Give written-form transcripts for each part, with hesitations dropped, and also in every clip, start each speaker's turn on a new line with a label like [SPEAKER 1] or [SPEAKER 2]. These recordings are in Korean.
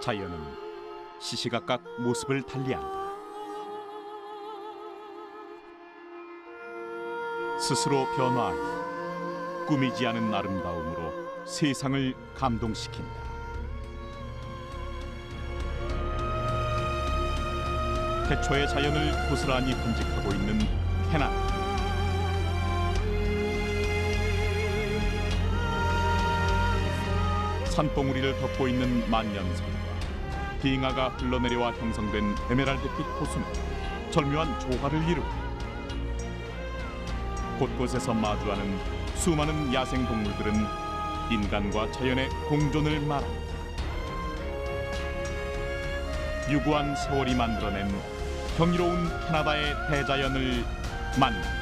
[SPEAKER 1] 자연은 시시각각 모습을 달리한다. 스스로 변화하여 꾸미지 않은 아름다움으로 세상을 감동시킨다. 태초의 자연을 고스란히 간직하고 있는 캐나다. 산봉우리를 덮고 있는 만년설과 빙하가 흘러내려와 형성된 에메랄드빛 호수는 절묘한 조화를 이루고 곳곳에서 마주하는 수많은 야생 동물들은 인간과 자연의 공존을 말한다. 유구한 세월이 만들어낸 경이로운 캐나다의 대자연을 만난다.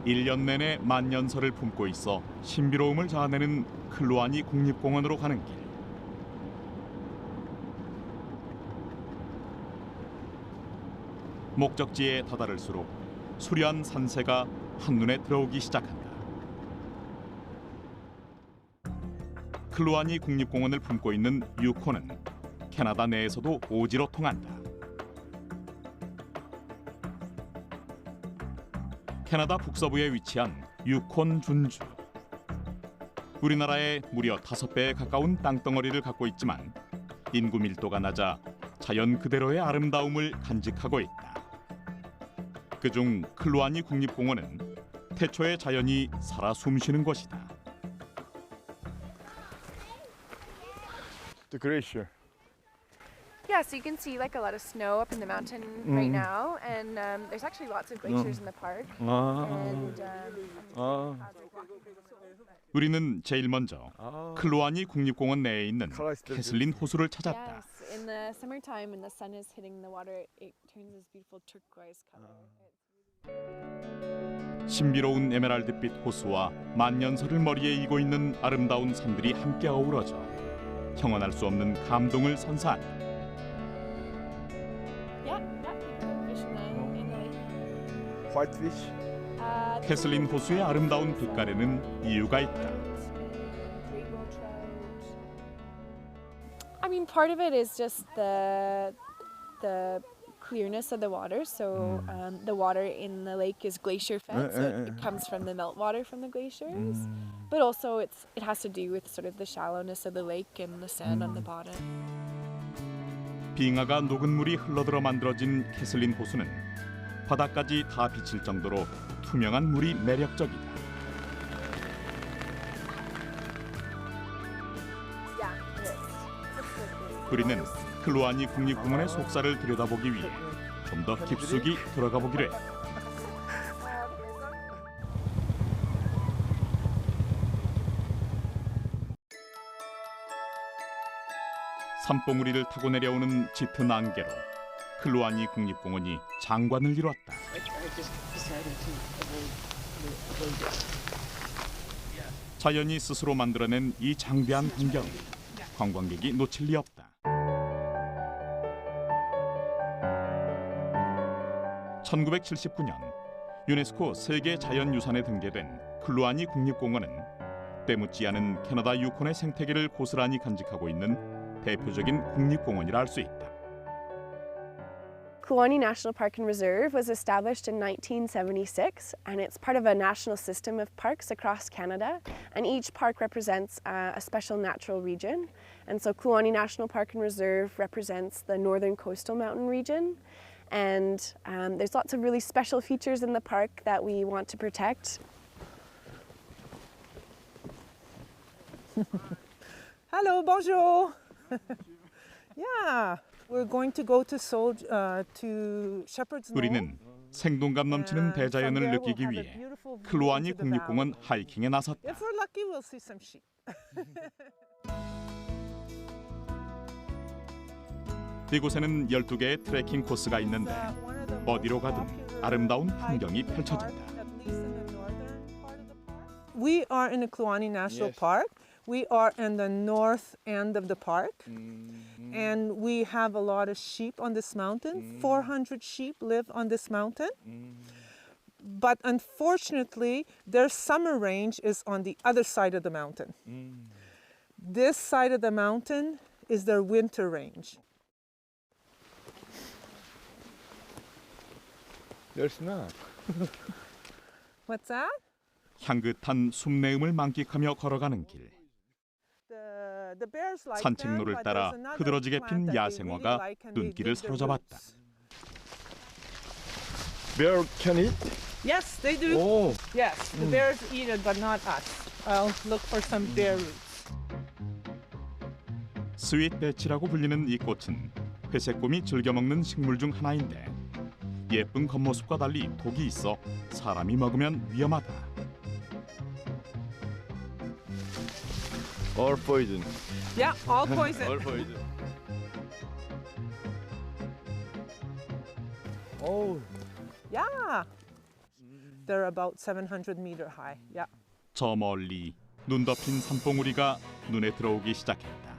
[SPEAKER 1] 일 년 내내 만년설을 품고 있어 신비로움을 자아내는 클루아니 국립공원으로 가는 길. 목적지에 다다를수록 수려한 산세가 한눈에 들어오기 시작한다. 클루아니 국립공원을 품고 있는 유콘은 캐나다 내에서도 오지로 통한다. 캐나다 북서부에 위치한 유콘 준주. 우리나라의 무려 5배에 가까운 땅덩어리를 갖고 있지만 인구 밀도가 낮아 자연 그대로의 아름다움을 간직하고 있다. 그중 클루아니 국립공원은 태초의 자연이 살아 숨쉬는 곳이다.
[SPEAKER 2] The glacier.
[SPEAKER 3] Yeah, so you can see like a lot of snow up in the mountain right now, and there's actually lots of glaciers in the park. And
[SPEAKER 1] 우리는 제일 먼저 클루아니 국립공원 내에 있는 캐슬린 호수를 찾았다.
[SPEAKER 3] yes, in the summertime, when the sun is hitting the water, it turns this beautiful turquoise color.
[SPEAKER 1] 신비로운 에메랄드빛 호수와 만년설을 머리에 이고 있는 아름다운 산들이 함께 어우러져 형언할 수 없는 감동을 선사한다.
[SPEAKER 3] Yeah, you can fish in the lake.
[SPEAKER 2] Whitefish.
[SPEAKER 1] 캐슬린 호수의 아름다운 빛깔에는 이유가 있다.
[SPEAKER 3] Rainbow trout. I mean, part of it is just the clearness of the water. So the water in the lake is glacier fed, so it comes from the meltwater from the glaciers. But also it has to do with sort of the shallowness of the lake and the sand on the bottom.
[SPEAKER 1] 빙하가 녹은 물이 흘러들어 만들어진 캐슬린 호수는 바닥까지 다 비칠 정도로 투명한 물이 매력적이다.
[SPEAKER 3] Yeah, it is.
[SPEAKER 1] 우리는 클루아니 국립공원의 속살을 들여다보기 위해 좀 더 깊숙이 들어가 보기로 했다. 산봉우리를 타고 내려오는 짙은 안개로 클루아니 국립공원이 장관을 이뤘다. 자연이 스스로 만들어낸 이 장대한 환경을 관광객이 놓칠 리 없다. 1979년 유네스코 세계 자연유산에 등재된 클루아니 국립공원은 때묻지 않은 캐나다 유콘의 생태계를 고스란히 간직하고 있는 대표적인 국립공원이라 할 수 있다.
[SPEAKER 3] Kluane National Park and Reserve was established in 1976, and it's part of a national system of parks across Canada, and each park represents a special natural region. And so Kluane National Park and Reserve represents the northern coastal mountain region, and there's lots of really special features in the park that we want to protect.
[SPEAKER 4] Hello, bonjour. Yeah, we're going to go to Shepherd's Knoll.
[SPEAKER 1] 우리는 생동감 넘치는 대자연을 느끼기 위해 클루아니 국립공원 하이킹에 나섰다.
[SPEAKER 4] If we're lucky, we'll see some sheep.
[SPEAKER 1] 이곳에는 12개의 트레킹 코스가 있는데 어디로 가든 아름다운 풍경이 펼쳐진다.
[SPEAKER 4] We are in the Kluane National
[SPEAKER 2] Yes.
[SPEAKER 4] Park, We are in the north end of the park, and we have a lot of sheep on this mountain. 400 sheep live on this mountain. But unfortunately, their summer range is on the other side of the mountain. This side of the mountain is their winter range.
[SPEAKER 2] There's not.
[SPEAKER 4] What's that?
[SPEAKER 1] 향긋한 숲내음을 만끽하며 걸어가는 길.
[SPEAKER 4] The bears like
[SPEAKER 1] 산책로를
[SPEAKER 4] them, but
[SPEAKER 1] 따라
[SPEAKER 4] there's another
[SPEAKER 1] 흐드러지게
[SPEAKER 4] plant
[SPEAKER 1] 핀
[SPEAKER 4] that they
[SPEAKER 1] 야생화가
[SPEAKER 4] really like and they
[SPEAKER 1] 눈길을
[SPEAKER 4] dig their
[SPEAKER 1] 사로잡았다.
[SPEAKER 4] roots.
[SPEAKER 2] Bear can eat?
[SPEAKER 4] Yes, they do.
[SPEAKER 2] Oh.
[SPEAKER 4] Yes, the bears eat it, but not us. I'll look for some bear roots.
[SPEAKER 1] 스윗 배치라고 불리는 이 꽃은 회색곰이 즐겨 먹는 식물 중 하나인데 예쁜 겉모습과 달리 독이 있어 사람이 먹으면 위험하다.
[SPEAKER 2] All poison.
[SPEAKER 4] Yeah, all poison.
[SPEAKER 2] All poison. Oh.
[SPEAKER 4] Yeah. They're about 700 meter high. Yeah.
[SPEAKER 1] 저 멀리 눈 덮인 산봉우리가 눈에 들어오기 시작했다.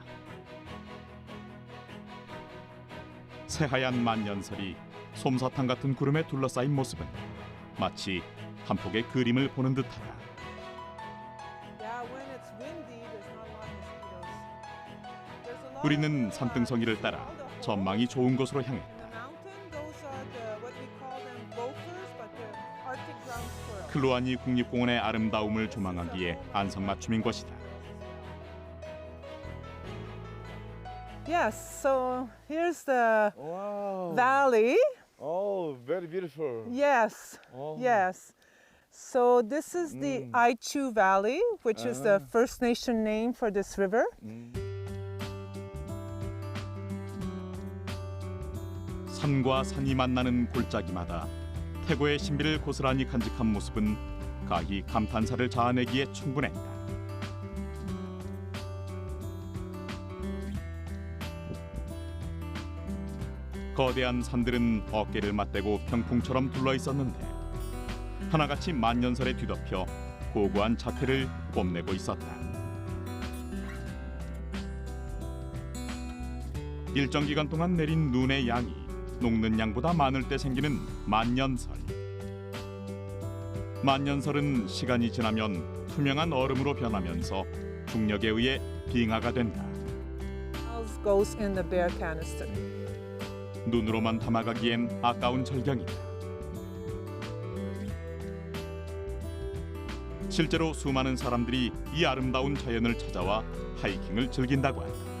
[SPEAKER 1] 새하얀 만년설이 솜사탕 같은 구름에 둘러싸인 모습은 마치 한 폭의 그림을 보는 듯하다.
[SPEAKER 4] Yeah, when it's windy, there's not a lot of mosquitoes. There's a lot
[SPEAKER 1] 우리는
[SPEAKER 4] of,
[SPEAKER 1] 산등성이를 따라
[SPEAKER 4] all the
[SPEAKER 1] 전망이 좋은 곳으로 향했다.
[SPEAKER 4] The mountain, those are the what we call them gophers, but they're Arctic ground squirrels.
[SPEAKER 1] 클루아니 국립공원의 아름다움을 조망하기에 안성맞춤인 것이다.
[SPEAKER 4] Yes, so here's the
[SPEAKER 2] Wow.
[SPEAKER 4] valley.
[SPEAKER 2] Oh, very beautiful.
[SPEAKER 4] Yes,
[SPEAKER 2] Oh.
[SPEAKER 4] yes. So this is the Aichu Valley, which is the First Nation name for this river.
[SPEAKER 1] 산과 산이 만나는 골짜기마다 태고의 신비를 고스란히 간직한 모습은 가히 감탄사를 자아내기에 충분했다. 거대한 산들은 어깨를 맞대고 병풍처럼 둘러 있었는데 하나같이 만년설에 뒤덮여 고고한 자태를 뽐내고 있었다. 일정 기간 동안 내린 눈의 양이 녹는 양보다 많을 때 생기는 만년설. 만년설은 시간이 지나면 투명한 얼음으로 변하면서 중력에 의해 빙하가 된다.
[SPEAKER 4] Goes in the bear canister.
[SPEAKER 1] 눈으로만 담아가기엔 아까운 절경이다. 실제로 수많은 사람들이 이 아름다운 자연을 찾아와 하이킹을 즐긴다고 한다.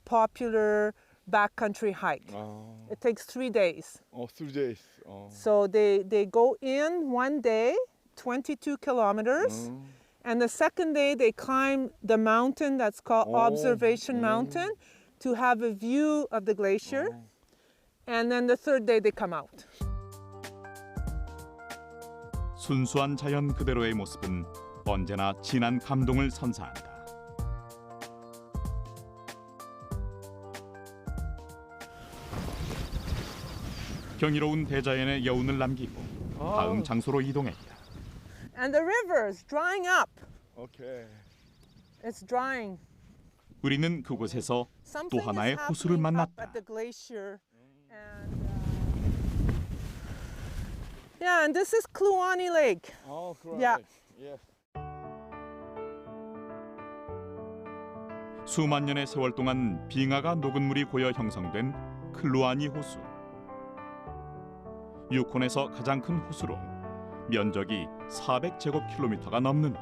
[SPEAKER 4] Popular backcountry hike.
[SPEAKER 2] Oh.
[SPEAKER 4] It takes 3 days.
[SPEAKER 2] Oh, 3 days. Oh.
[SPEAKER 4] So they go in one day, 22 kilometers, and the second day they climb the mountain that's called Observation Mountain to have a view of the glacier. And then the third day they come out.
[SPEAKER 1] 순수한 자연 그대로의 모습은 언제나 진한 감동을 선사한다. 경이로운 대자연의 여운을 남기고 다음 장소로 이동했다.
[SPEAKER 4] And the river is drying up.
[SPEAKER 2] Okay.
[SPEAKER 4] It's drying.
[SPEAKER 1] 우리는 그곳에서 또
[SPEAKER 4] Something
[SPEAKER 1] 하나의
[SPEAKER 4] is
[SPEAKER 1] 호수를
[SPEAKER 4] happening up
[SPEAKER 1] 만났다.
[SPEAKER 4] at the glacier. And this is Kluane Lake.
[SPEAKER 2] Oh, correct.
[SPEAKER 4] Yeah.
[SPEAKER 2] Yes.
[SPEAKER 1] 수만 년의 세월 동안 빙하가 녹은 물이 고여 형성된 클루아니 호수. 유콘에서 가장 큰 호수로 면적이 400제곱킬로미터가 넘는다.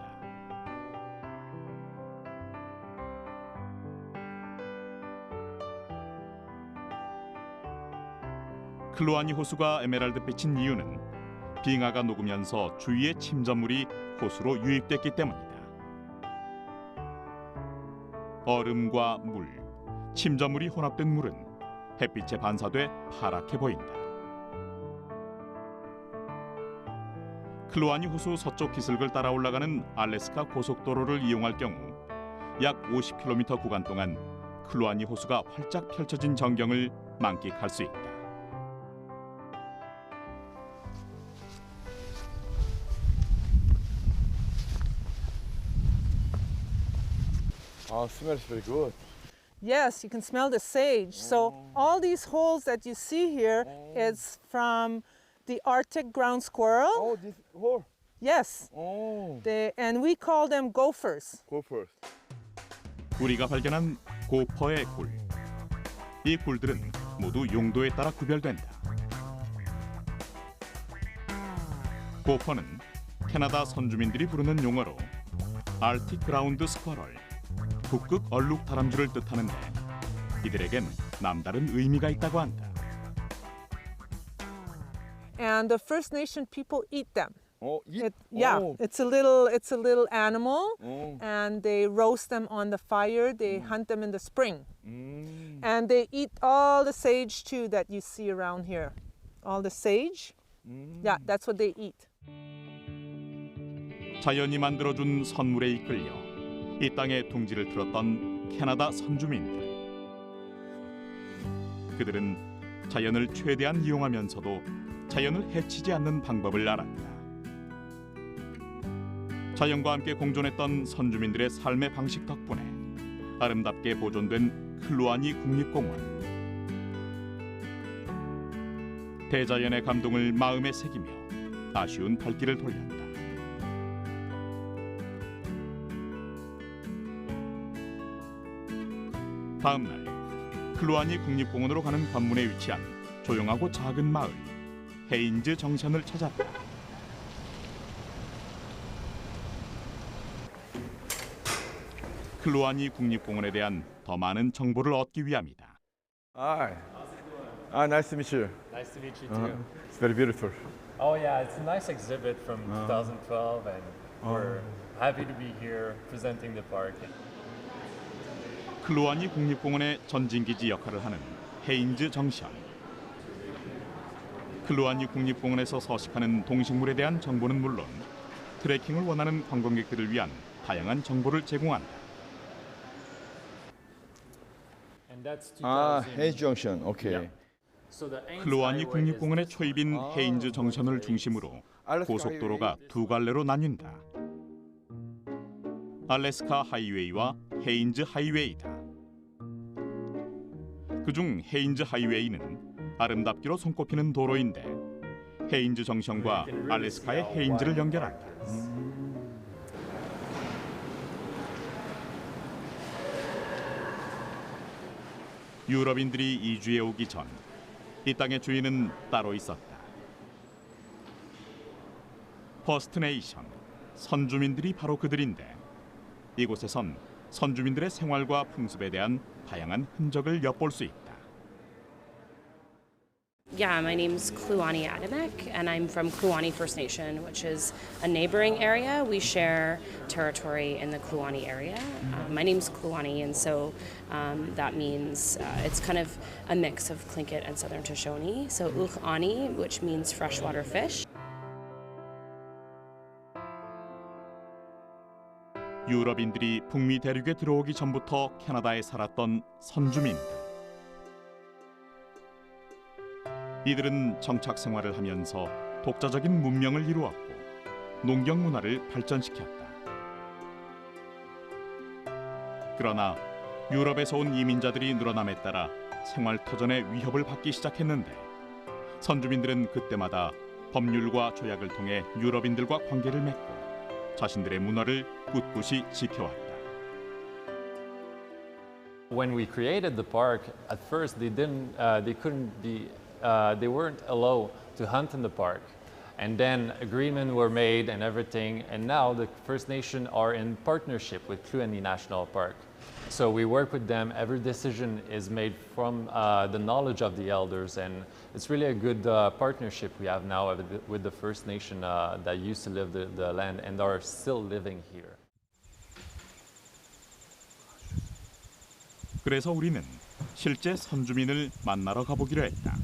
[SPEAKER 1] 클루아니 호수가 에메랄드빛인 이유는 빙하가 녹으면서 주위의 침전물이 호수로 유입됐기 때문이다. 얼음과 물, 침전물이 혼합된 물은 햇빛에 반사돼 파랗게 보인다. 클루아니 호수 서쪽 기슭을 따라 올라가는 알래스카 고속도로를 이용할 경우 약 50km 구간 동안 클루아니 호수가 활짝 펼쳐진 전경을 만끽할 수 있다.
[SPEAKER 2] smells very good.
[SPEAKER 4] Yes, you can smell the sage. So all these holes that you see here is from the Arctic ground squirrel.
[SPEAKER 2] Oh, this hole.
[SPEAKER 4] Yes,
[SPEAKER 2] Oh,
[SPEAKER 4] and we call them gophers.
[SPEAKER 2] go first.
[SPEAKER 1] 우리가 발견한 고퍼의 굴. 이 굴들은 모두 용도에 따라 구별된다. 고퍼는 캐나다 선주민들이 부르는 용어로 알틱 그라운드 스쿼럴, 북극 얼룩 다람쥐를 뜻하는데 이들에겐 남다른 의미가 있다고 한다.
[SPEAKER 4] And the First Nation people eat them.
[SPEAKER 2] Oh, eat.
[SPEAKER 4] Yeah,
[SPEAKER 2] Oh.
[SPEAKER 4] it's a little animal,
[SPEAKER 2] Oh.
[SPEAKER 4] and they roast them on the fire. They hunt them in the spring,
[SPEAKER 2] Mm.
[SPEAKER 4] and they eat all the sage too that you see around here. All the sage. Yeah, that's what they eat.
[SPEAKER 1] 자연이 만들어준 선물에 이끌려 이 땅에 둥지를 틀었던 캐나다 선주민들. 그들은 자연을 최대한 이용하면서도 자연을 해치지 않는 방법을 알았다. 자연과 함께 공존했던 선주민들의 삶의 방식 덕분에 아름답게 보존된 클루아니 국립공원. 대자연의 감동을 마음에 새기며 아쉬운 발길을 돌렸다. 다음 날 클루아니 국립공원으로 가는 관문에 위치한 조용하고 작은 마을 헤인즈 정션을 찾았다. 클루아니 국립공원에 대한 더 많은 정보를 얻기 위함이다.
[SPEAKER 2] Hi. Ah, nice to meet you.
[SPEAKER 5] Nice to meet you too.
[SPEAKER 2] It's very beautiful.
[SPEAKER 5] Oh yeah, it's a nice exhibit from 2012 and we're happy to be here presenting the park.
[SPEAKER 1] 클루아니 국립공원의 전진기지 역할을 하는 헤인즈 정션. 클루아니 국립공원에서 서식하는 동식물에 대한 정보는 물론 트레킹을 원하는 관광객들을 위한 다양한 정보를 제공한다.
[SPEAKER 5] And that's
[SPEAKER 2] Ah,
[SPEAKER 5] 2000.
[SPEAKER 2] Hayes Junction. Okay.
[SPEAKER 5] Yeah. So the Ains
[SPEAKER 1] 클루아니
[SPEAKER 5] Highway
[SPEAKER 1] 국립공원의
[SPEAKER 5] is this
[SPEAKER 1] 초입인
[SPEAKER 5] one.
[SPEAKER 1] 헤인즈 정선을 중심으로 고속도로가 두 갈래로 나뉜다. 알래스카 하이웨이와 헤인즈 하이웨이다. 그중 헤인즈 하이웨이는 아름답기로 손꼽히는 도로인데 헤인즈 정션과 알래스카의 헤인즈를 연결한다. 유럽인들이 이주해 오기 전 이 땅의 주인은 따로 있었다. 퍼스트 네이션, 선주민들이 바로 그들인데 이곳에선 선주민들의 생활과 풍습에 대한 다양한 흔적을 엿볼 수 있다.
[SPEAKER 6] Yeah, my name's Kluani Adamek, and I'm from Kluani First Nation, which is a neighboring area. We share territory in the Kluani area. My name's Kluani, and so that means it's kind of a mix of Tlingit and Southern Shoshone. So Uchani, which means freshwater fish.
[SPEAKER 1] 유럽인들이 북미 대륙에 들어오기 전부터 캐나다에 살았던 선주민들. 이들은 정착 생활을 하면서 독자적인 문명을 이루었고 농경 문화를 발전시켰다. 그러나 유럽에서 온 이민자들이 늘어남에 따라 생활 터전의 위협을 받기 시작했는데 선주민들은 그때마다 법률과 조약을 통해 유럽인들과 관계를 맺고 자신들의 문화를 꿋꿋이 지켜왔다.
[SPEAKER 5] When we created the park, at first they weren't allowed to hunt in the park. And then agreements were made and everything. And now the First Nation are in partnership with Kluani National Park. So we work with them. Every decision is made from the knowledge of the elders. And it's really a good partnership we have now with the First Nation that used to live the land and are still living here.
[SPEAKER 1] 그래서 우리는 실제 선주민을 만나러 가보기로 했다.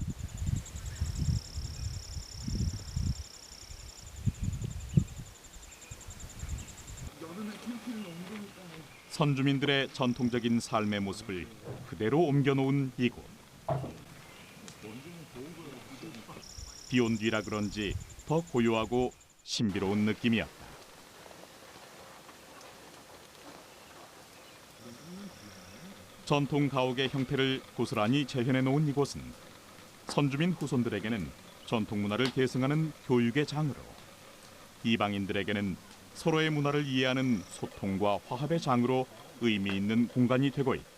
[SPEAKER 1] 선주민들의 전통적인 삶의 모습을 그대로 옮겨놓은 이곳. 비온 뒤라 그런지 더 고요하고 신비로운 느낌이었다. 전통 가옥의 형태를 고스란히 재현해 놓은 이곳은 선주민 후손들에게는 전통 문화를 계승하는 교육의 장으로, 이방인들에게는 서로의 문화를 이해하는 소통과 화합의 장으로 의미 있는 공간이 되고 있다.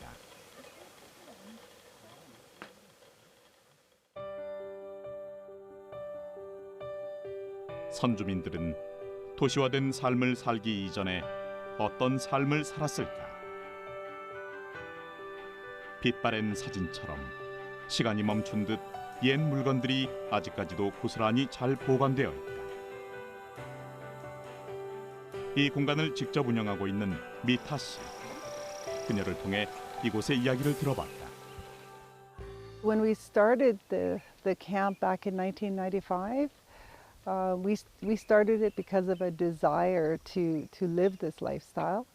[SPEAKER 1] 선주민들은 도시화된 삶을 살기 이전에 어떤 삶을 살았을까? 빛바랜 사진처럼 시간이 멈춘 듯 옛 물건들이 아직까지도 고스란히 잘 보관되어 있다. 이 공간을 직접 운영하고 있는 미타 씨. 그녀를 통해 이곳의 이야기를 들어봤다.
[SPEAKER 7] When we started the camp back in 1995, we started it because of a desire to live this lifestyle.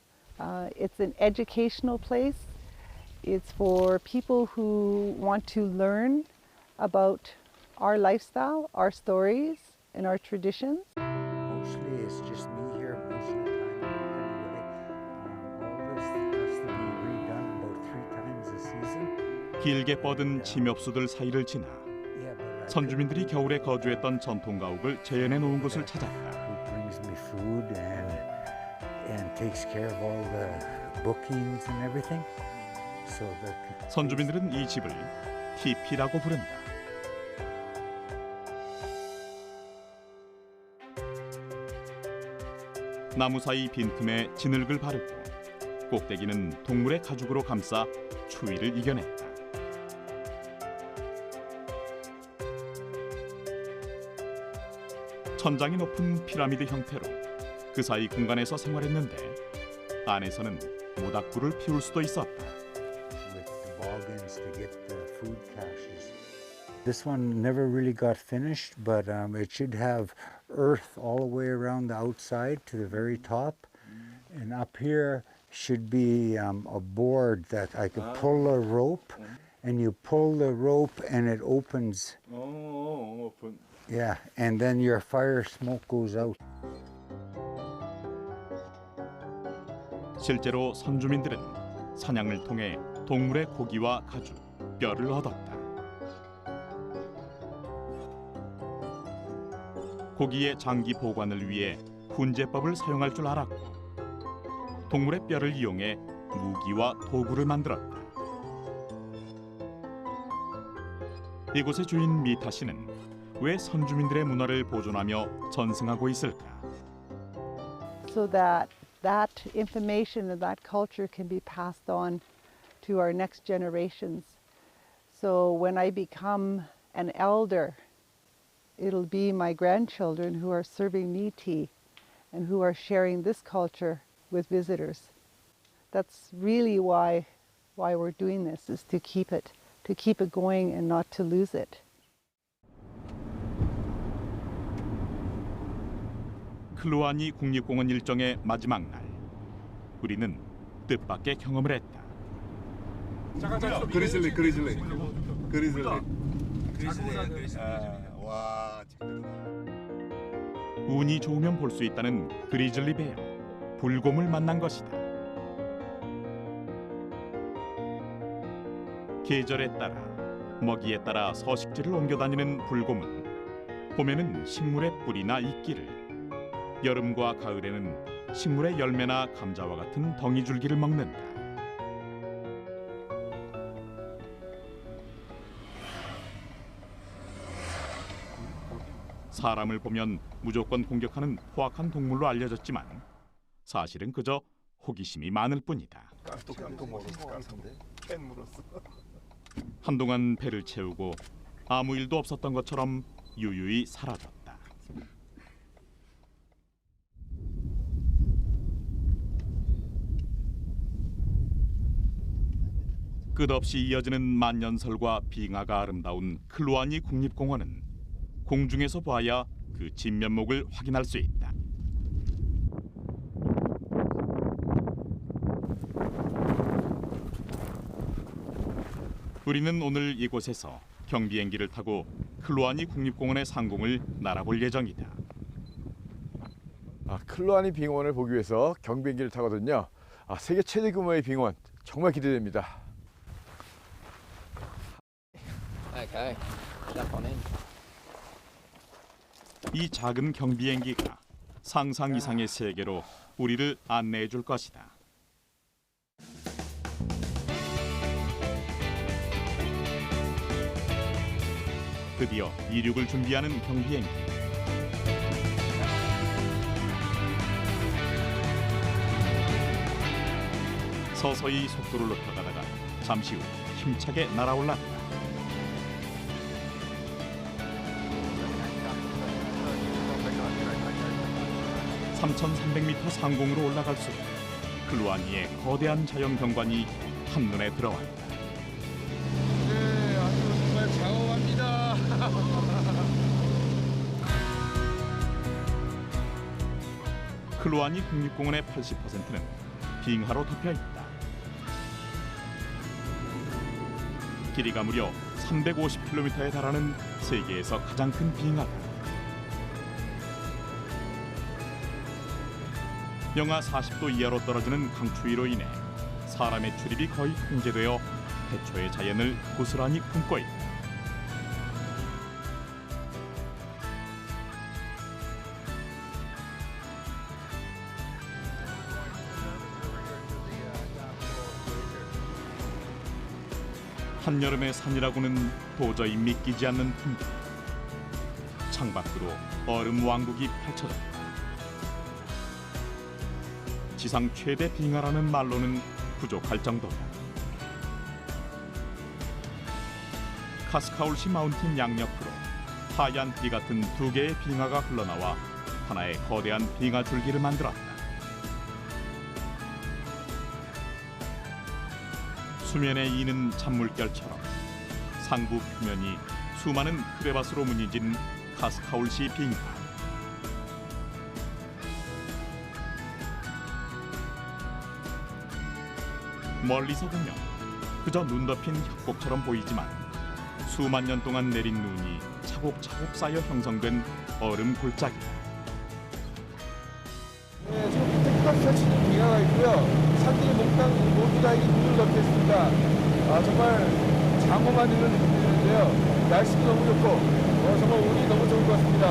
[SPEAKER 7] It's an educational place. It's for people who want to learn about our lifestyle, our stories, and our traditions.
[SPEAKER 8] Mostly it's just me here most of the time. All this has to be redone about 3 times a season.
[SPEAKER 1] 길게 뻗은 침엽수들 사이를 지나
[SPEAKER 8] Yeah, but
[SPEAKER 1] 선주민들이 겨울에 거주했던 전통 가옥을 재현해 놓은 곳을 찾았다.
[SPEAKER 8] who brings me food and takes care of all the bookings and everything. So that
[SPEAKER 1] 선주민들은 이 집을 티피라고 부른다. 나무 사이 빈틈에 진흙을 바르고 꼭대기는 동물의 가죽으로 감싸 추위를 이겨냈다. 천장이 높은 피라미드 형태로 그 사이 공간에서 생활했는데 안에서는 모닥불을 피울 수도 있었다.
[SPEAKER 8] with toboggans to get the food caches. This one never really got finished, but it should have earth all the way around the outside to the very top. And up here should be a board that I could pull a rope, and you pull the rope and it opens.
[SPEAKER 2] 오픈.
[SPEAKER 8] Yeah, and then your fire smoke goes out.
[SPEAKER 1] 실제로 선주민들은 사냥을 통해 동물의 고기와 가죽, 뼈를 얻었다. 고기의 장기 보관을 위해 훈제법을 사용할 줄 알았고 동물의 뼈를 이용해 무기와 도구를 만들었다. 이곳의 주인 미타 씨는 왜 선주민들의 문화를 보존하며 전승하고 있을까?
[SPEAKER 7] So that information and that culture can be passed on to our next generations. So when I become an elder, it'll be my grandchildren who are serving me tea and who are sharing this culture with visitors. That's really why we're doing this, is to keep it going and not to lose it.
[SPEAKER 1] 클루아니 국립공원 일정의 마지막 날, 우리는 뜻밖의 경험을 했다.
[SPEAKER 2] 그리즐리.
[SPEAKER 1] 운이 좋으면 볼 수 있다는 그리즐리 베어, 불곰을 만난 것이다. 계절에 따라, 먹이에 따라 서식지를 옮겨 다니는 불곰은 봄에는 식물의 뿌리나 이끼를, 여름과 가을에는 식물의 열매나 감자와 같은 덩이줄기를 먹는다. 사람을 보면 무조건 공격하는 포악한 동물로 알려졌지만 사실은 그저 호기심이 많을 뿐이다. 한동안 배를 채우고 아무 일도 없었던 것처럼 유유히 사라졌다. 끝없이 이어지는 만년설과 빙하가 아름다운 클루아니 국립공원은 공중에서 봐야 그 진면목을 확인할 수 있다. 우리는 오늘 이곳에서 경비행기를 타고 클루아니 국립공원의 상공을 날아볼 예정이다.
[SPEAKER 2] 클루아니 빙원을 보기 위해서 경비행기를 타거든요. 세계 최대 규모의 빙원 정말 기대됩니다.
[SPEAKER 9] Okay, jump on in.
[SPEAKER 1] 이 작은 경비행기가 상상 이상의 세계로 우리를 안내해 줄 것이다. 드디어 이륙을 준비하는 경비행기. 서서히 속도를 높여가다가 잠시 후 힘차게 날아올랐다. 3,300m 상공으로 올라갈수록 클루아니의 거대한 자연 경관이 한눈에 들어왔다.
[SPEAKER 2] 네, 아주 정말 장엄합니다.
[SPEAKER 1] 클루아니 국립공원의 80%는 빙하로 덮여 있다. 길이가 무려 350km에 달하는 세계에서 가장 큰 빙하다. 영하 40도 이하로 떨어지는 강추위로 인해 사람의 출입이 거의 통제되어 해초의 자연을 고스란히 품고 있다. 한여름의 산이라고는 도저히 믿기지 않는 풍경. 창밖으로 얼음 왕국이 펼쳐졌다. 지상 최대 빙하라는 말로는 부족할 정도다. 카스카울시 마운틴 양옆으로 하얀 띠 같은 두 개의 빙하가 흘러나와 하나의 거대한 빙하 줄기를 만들었다. 수면에 이는 잔물결처럼 상부 표면이 수많은 크레바스로 무늬진 카스카울시 빙하. 멀리서 보면 그저 눈 덮인 협곡처럼 보이지만 수만 년 동안 내린 눈이 차곡차곡 쌓여 형성된 얼음 골짜기다.
[SPEAKER 2] 네, 지금 밑에 끝까지 펼치는 빙하가 있고요. 산들이 몽땅 모두 다 이 눈을 덮였습니다. 아, 정말 장엄한 일을 느끼는데요. 날씨도 너무 좋고 정말 운이 너무 좋은 것 같습니다.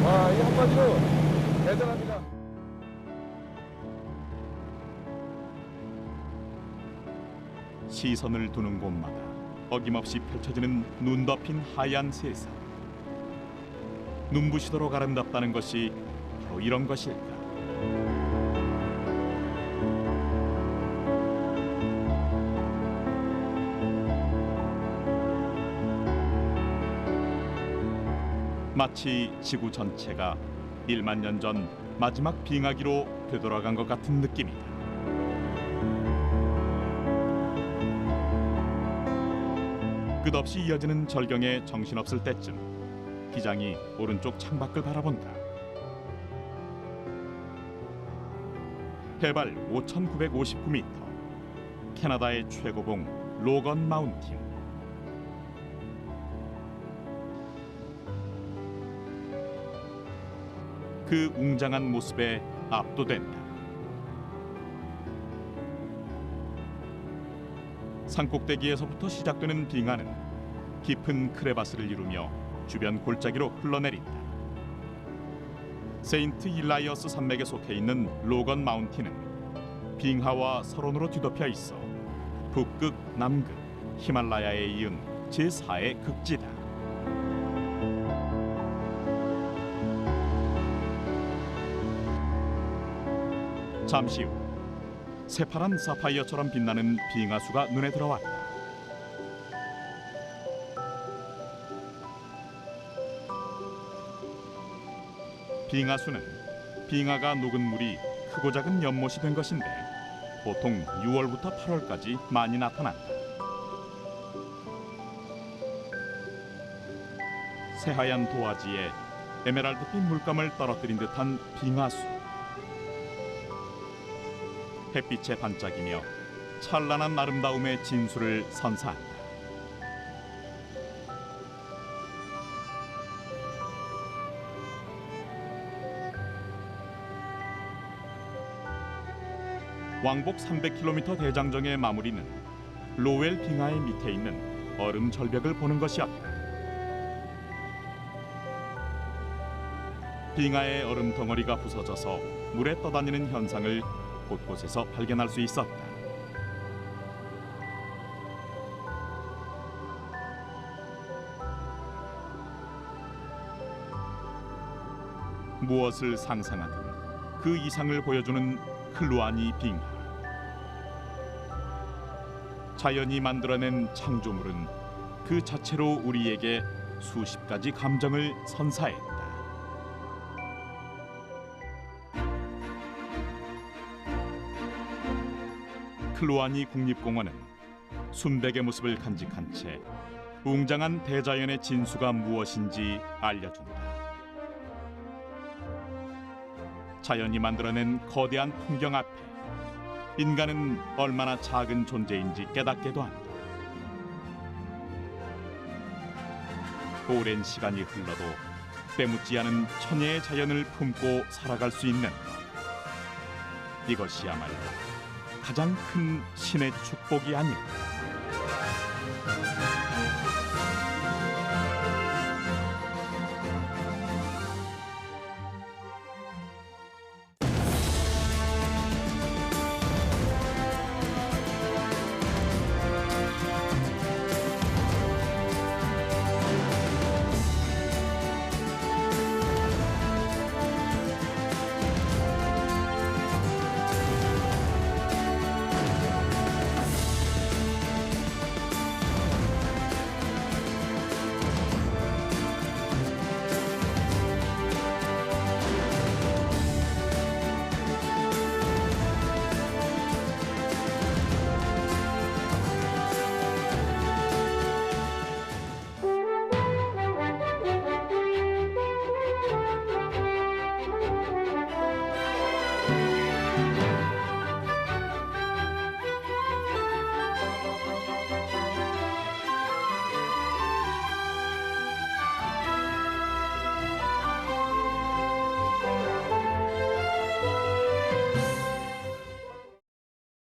[SPEAKER 2] 아, 이 한마디로 대단합니다.
[SPEAKER 1] 시선을 두는 곳마다 어김없이 펼쳐지는 눈 덮인 하얀 세상. 눈부시도록 아름답다는 것이 바로 이런 것일까. 마치 지구 전체가 1만 년 전 마지막 빙하기로 되돌아간 것 같은 느낌이다. 끝없이 이어지는 절경에 정신없을 때쯤 기장이 오른쪽 창밖을 바라본다. 해발 5,959m, 캐나다의 최고봉 로건 마운틴. 그 웅장한 모습에 압도된다. 산꼭대기에서부터 시작되는 빙하는 깊은 크레바스를 이루며 주변 골짜기로 흘러내린다. 세인트 일라이어스 산맥에 속해 있는 로건 마운틴은 빙하와 설원으로 뒤덮여 있어 북극, 남극, 히말라야에 이은 제4의 극지다. 잠시 후 새파란 사파이어처럼 빛나는 빙하수가 눈에 들어왔다. 빙하수는 빙하가 녹은 물이 크고 작은 연못이 된 것인데 보통 6월부터 8월까지 많이 나타난다. 새하얀 도화지에 에메랄드빛 물감을 떨어뜨린 듯한 빙하수. 햇빛에 반짝이며 찬란한 아름다움의 진수를 선사한다. 왕복 300km 대장정의 마무리는 로웰 빙하의 밑에 있는 얼음 절벽을 보는 것이었다. 빙하의 얼음 덩어리가 부서져서 물에 떠다니는 현상을 곳곳에서 발견할 수 있었다. 무엇을 상상하든 그 이상을 보여주는 클루아니 빙하. 자연이 만들어낸 창조물은 그 자체로 우리에게 수십 가지 감정을 선사했다. 클루아니 국립공원은 순백의 모습을 간직한 채 웅장한 대자연의 진수가 무엇인지 알려준다. 자연이 만들어낸 거대한 풍경 앞에 인간은 얼마나 작은 존재인지 깨닫게도 한다. 오랜 시간이 흘러도 때묻지 않은 천혜의 자연을 품고 살아갈 수 있는 것. 이것이야말로 가장 큰 신의 축복이 아닐까.